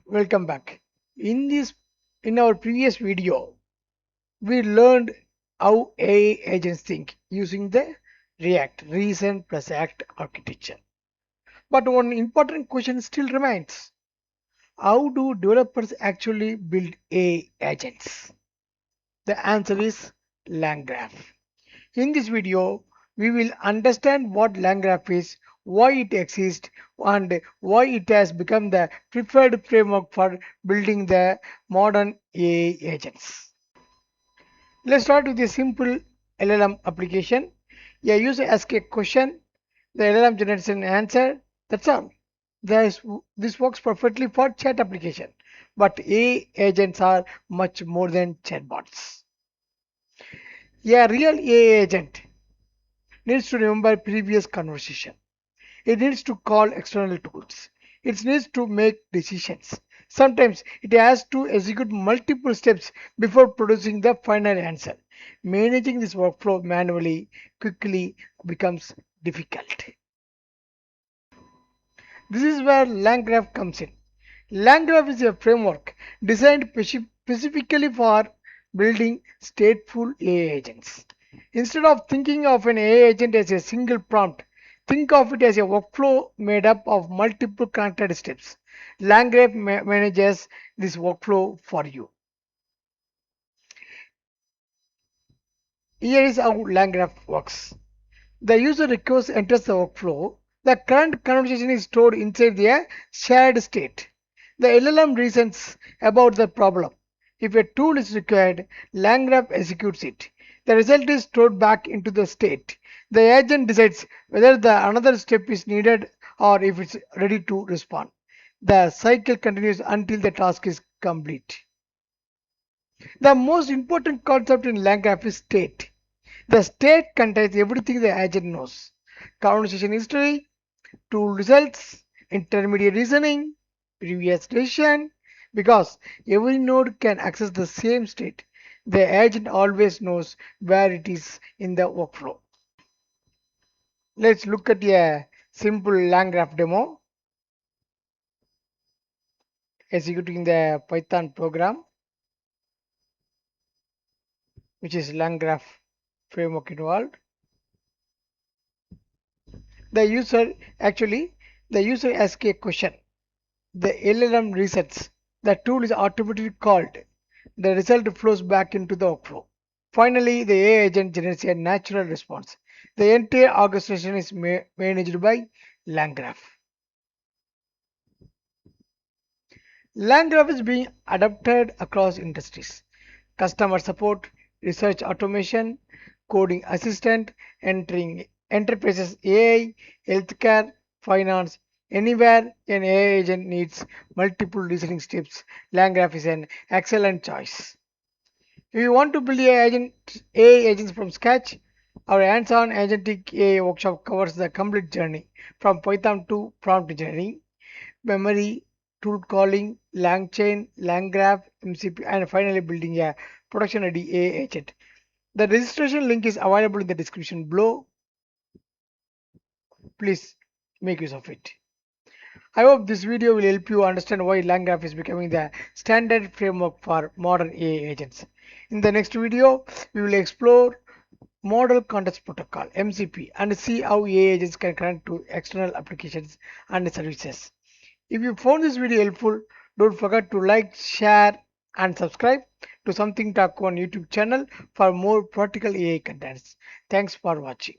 Welcome back. In our previous video, we learned how AI agents think using the React Reason plus Act architecture. But one important question still remains. How do developers actually build AI agents? The answer is LangGraph. In this video, we will understand what LangGraph is, why it exists, and why it has become the preferred framework for building the modern AI agents. Let's start with a simple LLM application. A user asks a question, the LLM generates an answer. That's all. This works perfectly for chat application, but AI agents are much more than chatbots. A real AI agent needs to remember previous conversation. It needs to call external tools. It needs to make decisions. Sometimes it has to execute multiple steps before producing the final answer. Managing this workflow manually quickly becomes difficult. This is where LangGraph comes in. LangGraph is a framework designed specifically for building stateful AI agents. Instead of thinking of an AI agent as a single prompt, think of it as a workflow made up of multiple connected steps. LangGraph manages this workflow for you. Here is how LangGraph works. The user request enters the workflow. The current conversation is stored inside the shared state. The LLM reasons about the problem. If a tool is required, LangGraph executes it. The result is stored back into the state. The agent decides whether another step is needed or if it's ready to respond. The cycle continues until the task is complete. The most important concept in LangGraph is state. The state contains everything the agent knows: conversation history, tool results, intermediate reasoning, previous decision. Because every node can access the same state, the agent always knows where it is in the workflow. Let's look at a simple LangGraph demo executing the Python program, which is LangGraph framework involved. The user asks a question. The LLM resets. The tool is automatically called. The result flows back into the workflow. Finally, the AI agent generates a natural response. The entire orchestration is managed by LangGraph. LangGraph is being adopted across industries: customer support, research automation, coding assistant, entering enterprises AI, healthcare, finance. Anywhere an AI agent needs multiple reasoning steps, LangGraph is an excellent choice. If you want to build AI agents from scratch, our hands-on agentic AI workshop covers the complete journey from Python to prompt engineering, memory, tool calling, LangChain, LangGraph, MCP, and finally building a production-ready AI agent. The registration link is available in the description below. Please make use of it. I hope this video will help you understand why LangGraph is becoming the standard framework for modern AI agents. In the next video, we will explore Model Context Protocol (MCP) and see how AI agents can connect to external applications and services. If you found this video helpful, don't forget to like, share, and subscribe to Something Talk on YouTube channel for more practical AI contents. Thanks for watching.